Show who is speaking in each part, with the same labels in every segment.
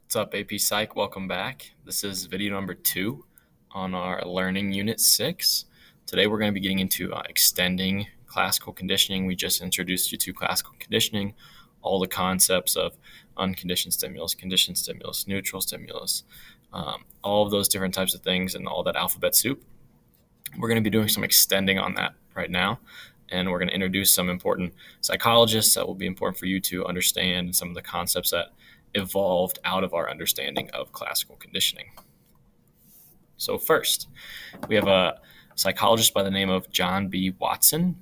Speaker 1: What's up, AP Psych? Welcome back. This is video number 2 on our Learning Unit 6. Today we're going to be getting into extending classical conditioning. We just introduced you to classical conditioning, all the concepts of unconditioned stimulus, conditioned stimulus, neutral stimulus, all of those different types of things and all that alphabet soup. We're going to be doing some extending on that right now, and we're going to introduce some important psychologists that will be important for you to understand some of the concepts that evolved out of our understanding of classical conditioning. So first, we have a psychologist by the name of John B. Watson.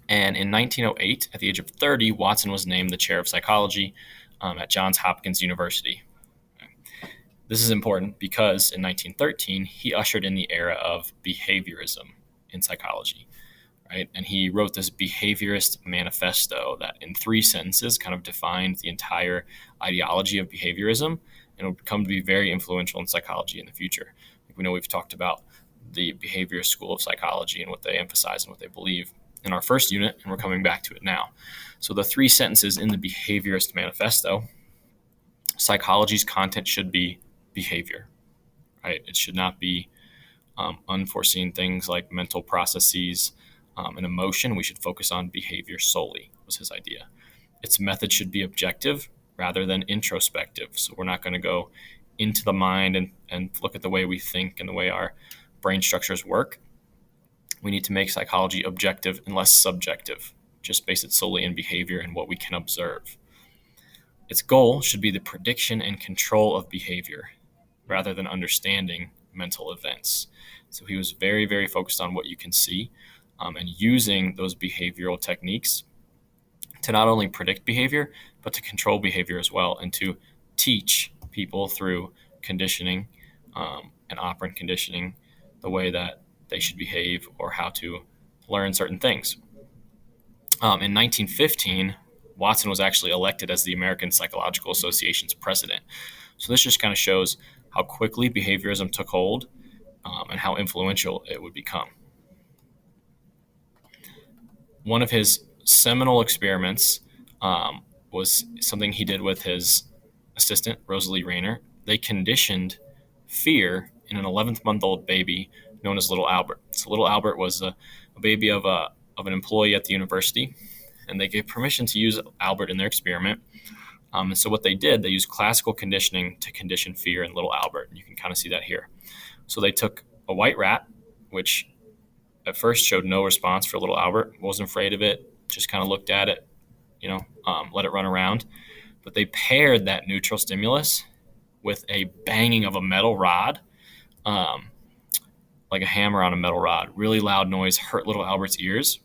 Speaker 1: And in 1908, at the age of 30, Watson was named the chair of psychology at Johns Hopkins University. This is important because in 1913, he ushered in the era of behaviorism in psychology. Right? And he wrote this behaviorist manifesto that in 3 sentences kind of defined the entire ideology of behaviorism and would come to be very influential in psychology in the future. We know we've talked about the behaviorist school of psychology and what they emphasize and what they believe in our first unit, and we're coming back to it now. So the 3 sentences in the behaviorist manifesto: psychology's content should be behavior, right? It should not be unforeseen things like mental processes, and emotion. We should focus on behavior solely, was his idea. Its method should be objective rather than introspective. So we're not going to go into the mind and look at the way we think and the way our brain structures work. We need to make psychology objective and less subjective. Just base it solely in behavior and what we can observe. Its goal should be the prediction and control of behavior rather than understanding mental events. So he was very, very focused on what you can see. And using those behavioral techniques to not only predict behavior, but to control behavior as well, and to teach people through conditioning and operant conditioning the way that they should behave or how to learn certain things. In 1915, Watson was actually elected as the American Psychological Association's president. So this just kind of shows how quickly behaviorism took hold and how influential it would become. One of his seminal experiments was something he did with his assistant, Rosalie Rayner. They conditioned fear in an 11-month-old baby known as Little Albert. So Little Albert was a baby of an employee at the university, and they gave permission to use Albert in their experiment. And so what they did, they used classical conditioning to condition fear in Little Albert. And you can kind of see that here. So they took a white rat, which at first showed no response for Little Albert, wasn't afraid of it, just kind of looked at it, let it run around. But they paired that neutral stimulus with a banging of a metal rod, like a hammer on a metal rod. Really loud noise hurt Little Albert's ears,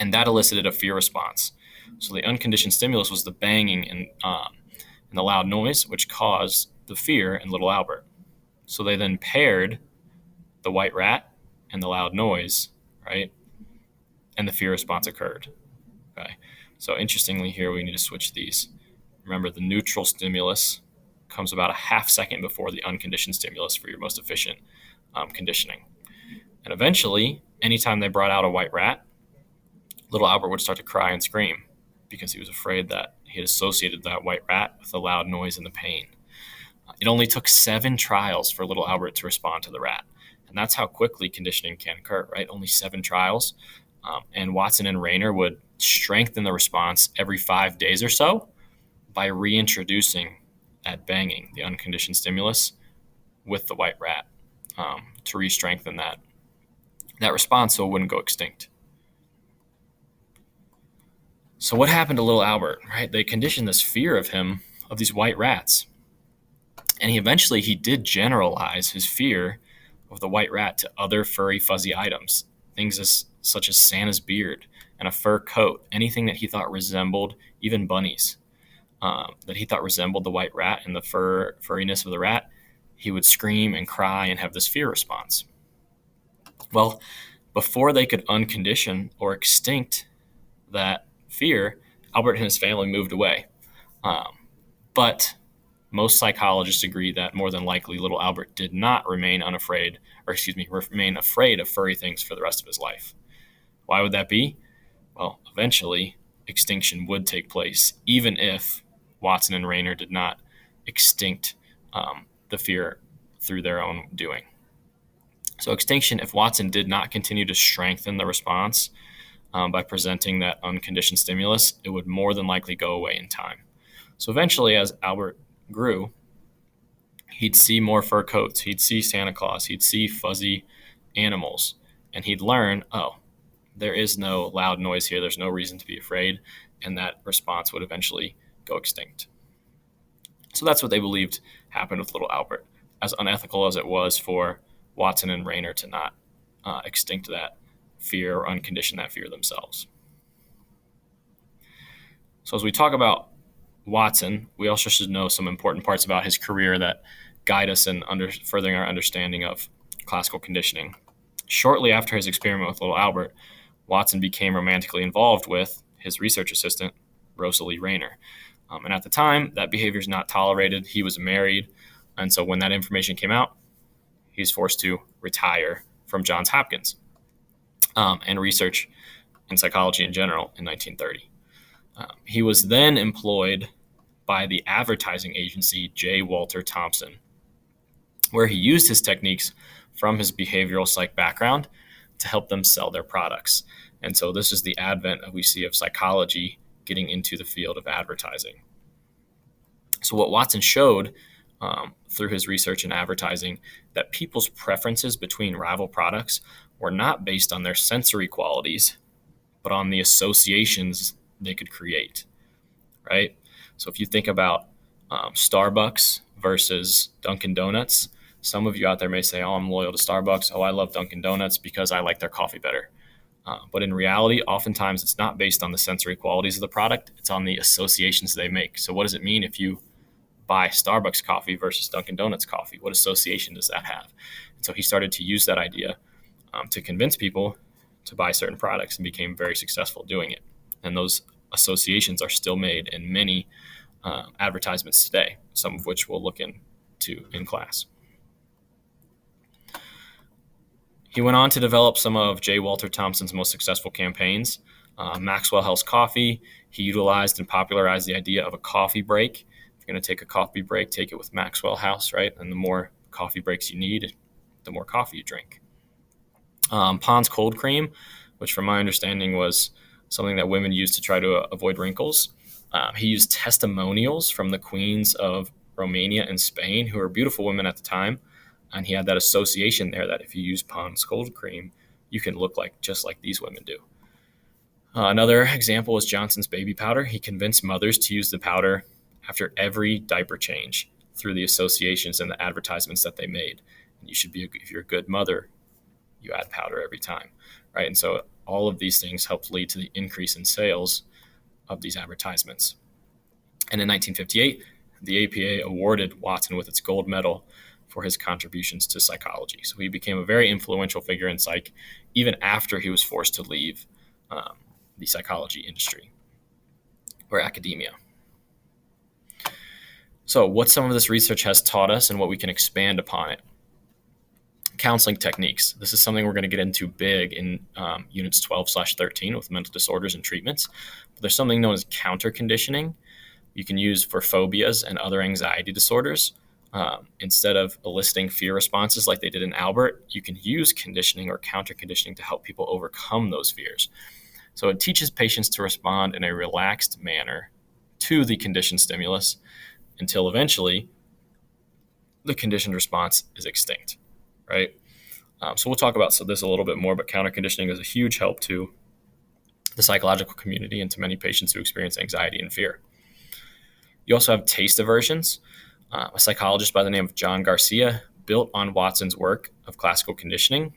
Speaker 1: and that elicited a fear response. So the unconditioned stimulus was the banging and the loud noise, which caused the fear in Little Albert. So they then paired the white rat and the loud noise, right? And the fear response occurred. Okay. So interestingly here, we need to switch these. Remember, the neutral stimulus comes about a half second before the unconditioned stimulus for your most efficient conditioning. And eventually, anytime they brought out a white rat, Little Albert would start to cry and scream because he was afraid that he had associated that white rat with the loud noise and the pain. It only took 7 trials for Little Albert to respond to the rat. And that's how quickly conditioning can occur, right? Only 7 trials. And Watson and Rayner would strengthen the response every 5 days or so by reintroducing that banging, the unconditioned stimulus, with the white rat to re-strengthen that response so it wouldn't go extinct. So what happened to Little Albert, right? They conditioned this fear of him, of these white rats. And he did generalize his fear of the white rat to other furry, fuzzy items, things such as Santa's beard and a fur coat, anything that he thought resembled, even bunnies, that he thought resembled the white rat and the furriness of the rat. He would scream and cry and have this fear response. Well, before they could uncondition or extinct that fear, Albert and his family moved away. But most psychologists agree that more than likely Little Albert did not remain afraid of furry things for the rest of his life. Why would that be? Well, eventually extinction would take place, even if Watson and Rayner did not extinct the fear through their own doing. So extinction, if Watson did not continue to strengthen the response by presenting that unconditioned stimulus, it would more than likely go away in time. So eventually, as Albert grew, he'd see more fur coats, he'd see Santa Claus, he'd see fuzzy animals, and he'd learn, oh, there is no loud noise here, there's no reason to be afraid, and that response would eventually go extinct. So that's what they believed happened with little Albert, as unethical as it was for Watson and Rayner to not extinct that fear or uncondition that fear themselves. So as we talk about Watson, we also should know some important parts about his career that guide us in furthering our understanding of classical conditioning. Shortly after his experiment with little Albert, Watson became romantically involved with his research assistant, Rosalie Rayner. And at the time, that behavior is not tolerated. He was married. And so when that information came out, he's forced to retire from Johns Hopkins and research in psychology in general in 1930. He was then employed by the advertising agency J. Walter Thompson, where he used his techniques from his behavioral psych background to help them sell their products. And so this is the advent we see of psychology getting into the field of advertising. So what Watson showed through his research in advertising, that people's preferences between rival products were not based on their sensory qualities, but on the associations they could create, right? So if you think about Starbucks versus Dunkin' Donuts, some of you out there may say, oh, I'm loyal to Starbucks. Oh, I love Dunkin' Donuts because I like their coffee better. But in reality, oftentimes it's not based on the sensory qualities of the product. It's on the associations they make. So what does it mean if you buy Starbucks coffee versus Dunkin' Donuts coffee? What association does that have? And so he started to use that idea to convince people to buy certain products and became very successful doing it. And those associations are still made in many advertisements today, some of which we'll look into in class. He went on to develop some of J. Walter Thompson's most successful campaigns. Maxwell House Coffee, he utilized and popularized the idea of a coffee break. If you're going to take a coffee break, take it with Maxwell House, right? And the more coffee breaks you need, the more coffee you drink. Pond's cold cream, which from my understanding was something that women used to try to avoid wrinkles. He used testimonials from the queens of Romania and Spain, who were beautiful women at the time. And he had that association there that if you use Pond's cold cream, you can look like just like these women do. Another example is Johnson's baby powder. He convinced mothers to use the powder after every diaper change through the associations and the advertisements that they made. And you should be, if you're a good mother, you add powder every time, right? And so all of these things helped lead to the increase in sales of these advertisements. And in 1958, the APA awarded Watson with its gold medal for his contributions to psychology. So he became a very influential figure in psych, even after he was forced to leave the psychology industry or academia. So what some of this research has taught us and what we can expand upon it. Counseling techniques. This is something we're going to get into big in units 12/13 with mental disorders and treatments. But there's something known as counter conditioning you can use for phobias and other anxiety disorders. Instead of eliciting fear responses like they did in Albert, you can use conditioning or counter conditioning to help people overcome those fears. So it teaches patients to respond in a relaxed manner to the conditioned stimulus until eventually the conditioned response is extinct, right? So we'll talk about this a little bit more, but counter conditioning is a huge help to the psychological community and to many patients who experience anxiety and fear. You also have taste aversions. A psychologist by the name of John Garcia built on Watson's work of classical conditioning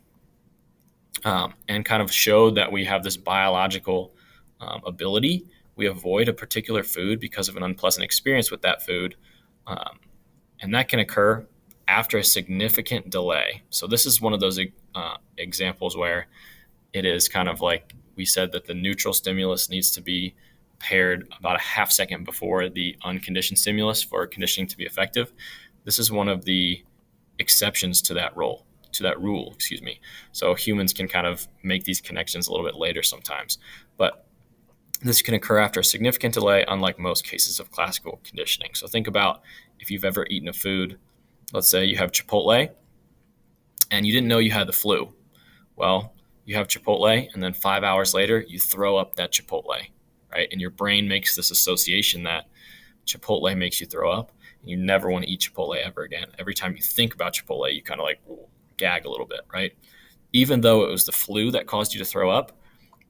Speaker 1: and kind of showed that we have this biological ability. We avoid a particular food because of an unpleasant experience with that food, and that can occur after a significant delay. So this is one of those examples where it is kind of like we said that the neutral stimulus needs to be paired about a half second before the unconditioned stimulus for conditioning to be effective. This is one of the exceptions to that rule. So humans can kind of make these connections a little bit later sometimes. But This can occur after a significant delay, unlike most cases of classical conditioning. So think about if you've ever eaten a food, let's say you have Chipotle, and you didn't know you had the flu. Well, you have Chipotle, and then 5 hours later, you throw up that Chipotle, right? And your brain makes this association that Chipotle makes you throw up, and you never want to eat Chipotle ever again. Every time you think about Chipotle, you kind of like gag a little bit, right? Even though it was the flu that caused you to throw up,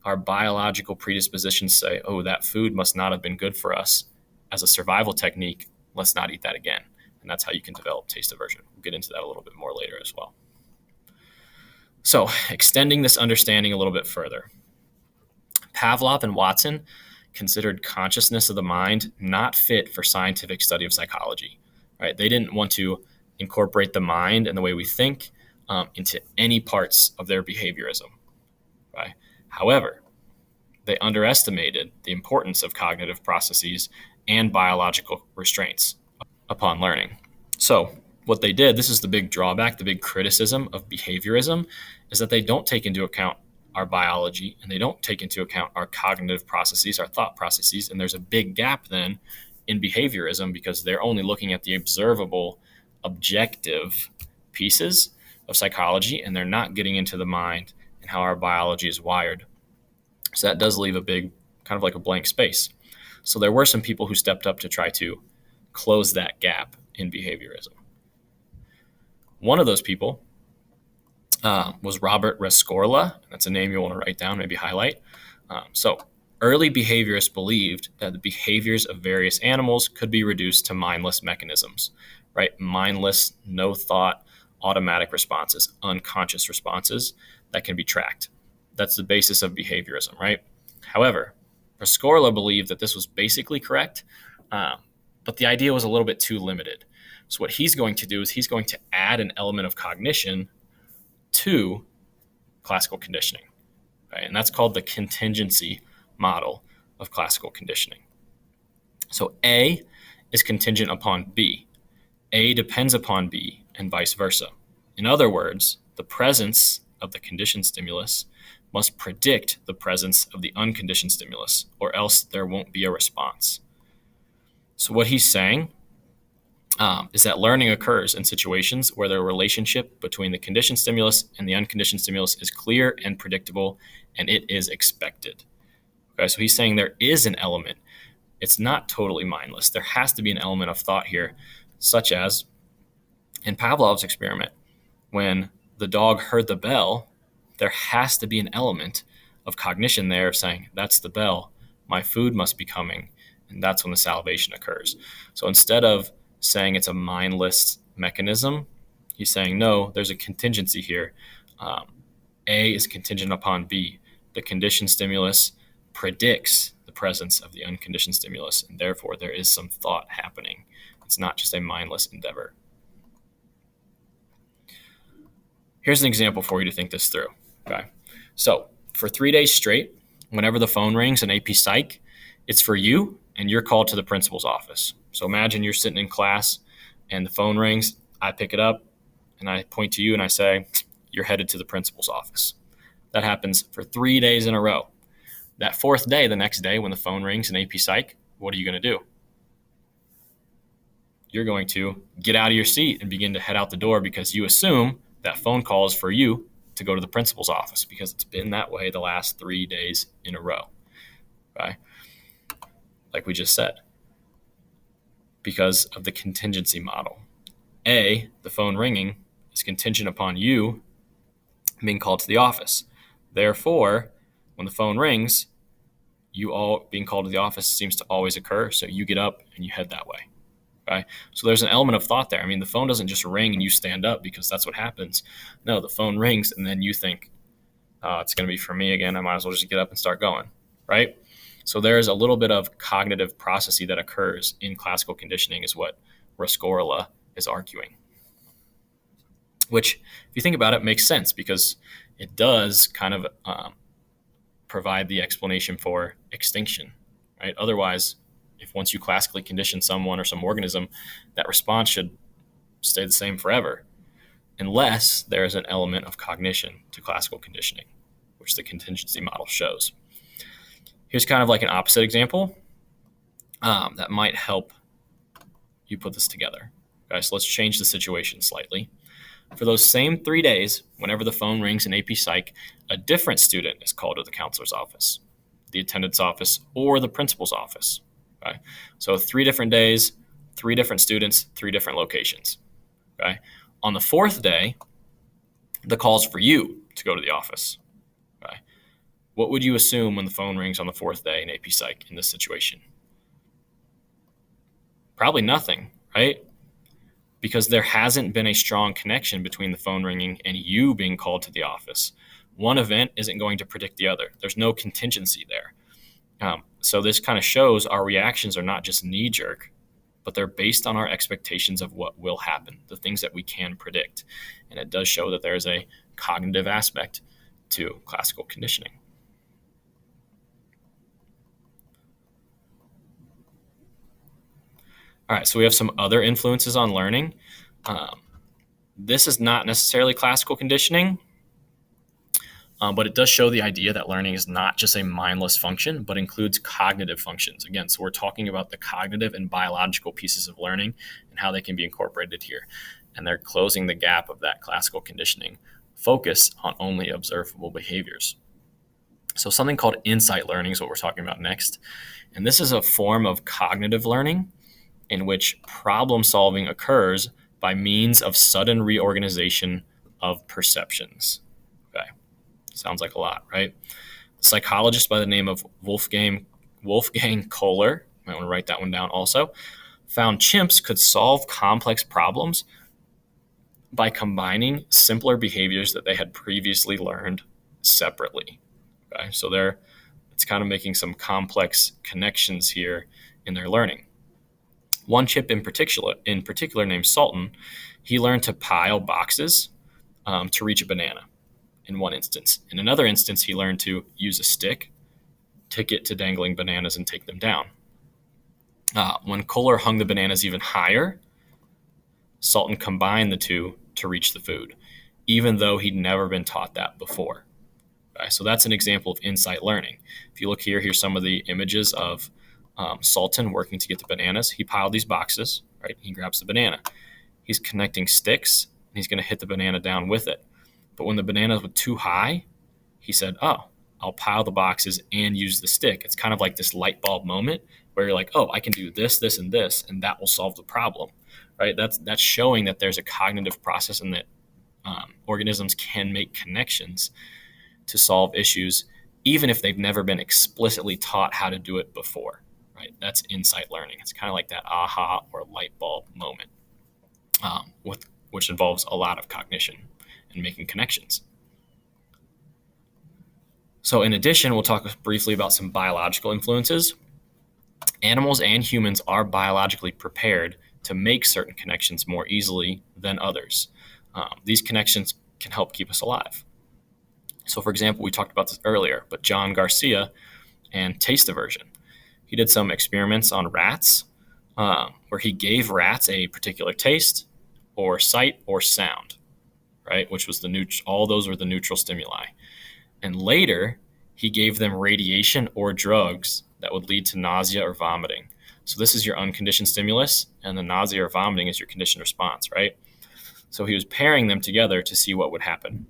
Speaker 1: our biological predispositions say, oh, that food must not have been good for us. As a survival technique, let's not eat that again. And that's how you can develop taste aversion. We'll get into that a little bit more later as well. So, extending this understanding a little bit further, Pavlov and Watson considered consciousness of the mind not fit for scientific study of psychology. Right? They didn't want to incorporate the mind and the way we think into any parts of their behaviorism. Right? However, they underestimated the importance of cognitive processes and biological restraints upon learning. So, what they did, this is the big drawback, the big criticism of behaviorism, is that they don't take into account our biology and they don't take into account our cognitive processes, our thought processes. And there's a big gap then in behaviorism because they're only looking at the observable, objective pieces of psychology, and they're not getting into the mind and how our biology is wired. So that does leave a big, kind of like a blank space. So there were some people who stepped up to try to close that gap in behaviorism. One of those people was Robert Rescorla. That's a name you want to write down, maybe highlight. So early behaviorists believed that the behaviors of various animals could be reduced to mindless mechanisms, right? Mindless, no thought, automatic responses, unconscious responses that can be tracked. That's the basis of behaviorism, right? However, Rescorla believed that this was basically correct, but the idea was a little bit too limited. So what he's going to do is he's going to add an element of cognition to classical conditioning, right? And that's called the contingency model of classical conditioning. So A is contingent upon B. A depends upon B and vice versa. In other words, the presence of the conditioned stimulus must predict the presence of the unconditioned stimulus, or else there won't be a response. So what he's saying is that learning occurs in situations where the relationship between the conditioned stimulus and the unconditioned stimulus is clear and predictable, and it is expected. Okay, so he's saying there is an element. It's not totally mindless. There has to be an element of thought here, such as in Pavlov's experiment, when the dog heard the bell, there has to be an element of cognition there saying, that's the bell, my food must be coming, and that's when the salivation occurs. So instead of saying it's a mindless mechanism, he's saying, no, there's a contingency here. A is contingent upon B. The conditioned stimulus predicts the presence of the unconditioned stimulus, and therefore there is some thought happening. It's not just a mindless endeavor. Here's an example for you to think this through. Okay, so for 3 days straight, whenever the phone rings in AP Psych, it's for you and you're called to the principal's office. So imagine you're sitting in class and the phone rings, I pick it up and I point to you and I say, you're headed to the principal's office. That happens for 3 days in a row. That fourth day, the next day when the phone rings in AP Psych, what are you going to do? You're going to get out of your seat and begin to head out the door because you assume that phone call is for you to go to the principal's office because it's been that way the last 3 days in a row. Okay? Like we just said, because of the contingency model. A, the phone ringing, is contingent upon you being called to the office. Therefore, when the phone rings, you all being called to the office seems to always occur, so you get up and you head that way. Okay? So there's an element of thought there. I mean, the phone doesn't just ring and you stand up because that's what happens. No, the phone rings and then you think, oh, it's going to be for me again. I might as well just get up and start going, right? So there's a little bit of cognitive processing that occurs in classical conditioning is what Rescorla is arguing. Which, if you think about it, makes sense because it does kind of provide the explanation for extinction, right? Otherwise, if once you classically condition someone or some organism, that response should stay the same forever, unless there is an element of cognition to classical conditioning, which the contingency model shows. Here's kind of like an opposite example that might help you put this together. Okay, so let's change the situation slightly. For those same 3 days, whenever the phone rings in AP Psych, a different student is called to the counselor's office, the attendant's office, or the principal's office. Okay? So 3 different days, 3 different students, 3 different locations. Okay? On the 4th day, the call's for you to go to the office. Okay? What would you assume when the phone rings on the 4th day in AP Psych in this situation? Probably nothing, right? Because there hasn't been a strong connection between the phone ringing and you being called to the office. One event isn't going to predict the other. There's no contingency there. So this kind of shows our reactions are not just knee-jerk, but they're based on our expectations of what will happen, the things that we can predict. And it does show that there is a cognitive aspect to classical conditioning. All right, so we have some other influences on learning. This is not necessarily classical conditioning, but it does show the idea that learning is not just a mindless function, but includes cognitive functions. Again, so we're talking about the cognitive and biological pieces of learning and how they can be incorporated here. And they're closing the gap of that classical conditioning focus on only observable behaviors. So something called insight learning is what we're talking about next. And this is a form of cognitive learning in which problem solving occurs by means of sudden reorganization of perceptions. Okay, sounds like a lot, right? A psychologist by the name of Wolfgang Kohler, I might want to write that one down also, found chimps could solve complex problems by combining simpler behaviors that they had previously learned separately. Okay, so it's kind of making some complex connections here in their learning. One chimp in particular named Sultan, he learned to pile boxes to reach a banana in one instance. In another instance, he learned to use a stick to get to dangling bananas and take them down. When Kohler hung the bananas even higher, Sultan combined the two to reach the food, even though he'd never been taught that before. Okay, so that's an example of insight learning. If you look here, here's some of the images of Sultan working to get the bananas. He piled these boxes, right? He grabs the banana. He's connecting sticks, and he's going to hit the banana down with it. But when the banana was too high, he said, oh, I'll pile the boxes and use the stick. It's kind of like this light bulb moment where you're like, oh, I can do this, this, and this, and that will solve the problem, right? That's showing that there's a cognitive process and that organisms can make connections to solve issues, even if they've never been explicitly taught how to do it before. Right? That's insight learning. It's kind of like that aha or light bulb moment, which involves a lot of cognition and making connections. So in addition, we'll talk briefly about some biological influences. Animals and humans are biologically prepared to make certain connections more easily than others. These connections can help keep us alive. So for example, we talked about this earlier, but John Garcia and taste aversion. He did some experiments on rats where he gave rats a particular taste or sight or sound, right? Which was all those were the neutral stimuli. And later, he gave them radiation or drugs that would lead to nausea or vomiting. So this is your unconditioned stimulus, and the nausea or vomiting is your conditioned response, right? So he was pairing them together to see what would happen.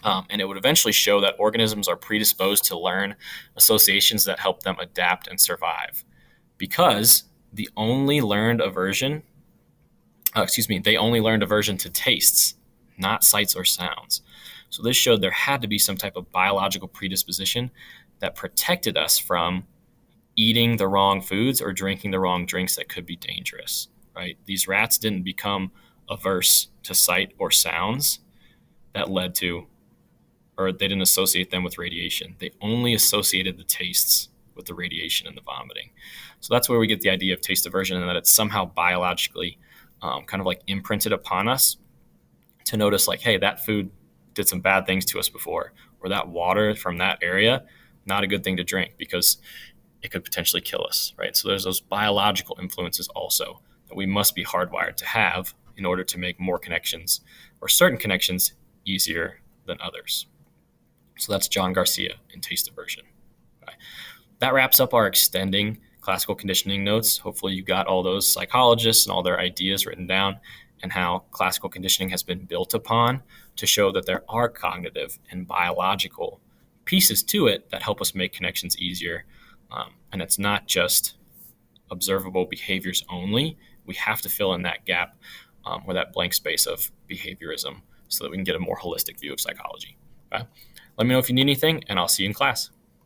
Speaker 1: And it would eventually show that organisms are predisposed to learn associations that help them adapt and survive, because they only learned aversion to tastes, not sights or sounds. So this showed there had to be some type of biological predisposition that protected us from eating the wrong foods or drinking the wrong drinks that could be dangerous, right? These rats didn't become averse to sight or sounds that led to, or they didn't associate them with radiation. They only associated the tastes with the radiation and the vomiting. So that's where we get the idea of taste aversion, and that it's somehow biologically kind of like imprinted upon us to notice like, hey, that food did some bad things to us before, or that water from that area, not a good thing to drink because it could potentially kill us, right? So there's those biological influences also that we must be hardwired to have in order to make more connections or certain connections easier than others. So that's John Garcia in taste aversion. Okay. that wraps up our extending classical conditioning notes. Hopefully you got all those psychologists and all their ideas written down, and how classical conditioning has been built upon to show that there are cognitive and biological pieces to it that help us make connections easier. And it's not just observable behaviors only. We have to fill in that gap or that blank space of behaviorism so that we can get a more holistic view of psychology. Okay? Let me know if you need anything, and I'll see you in class.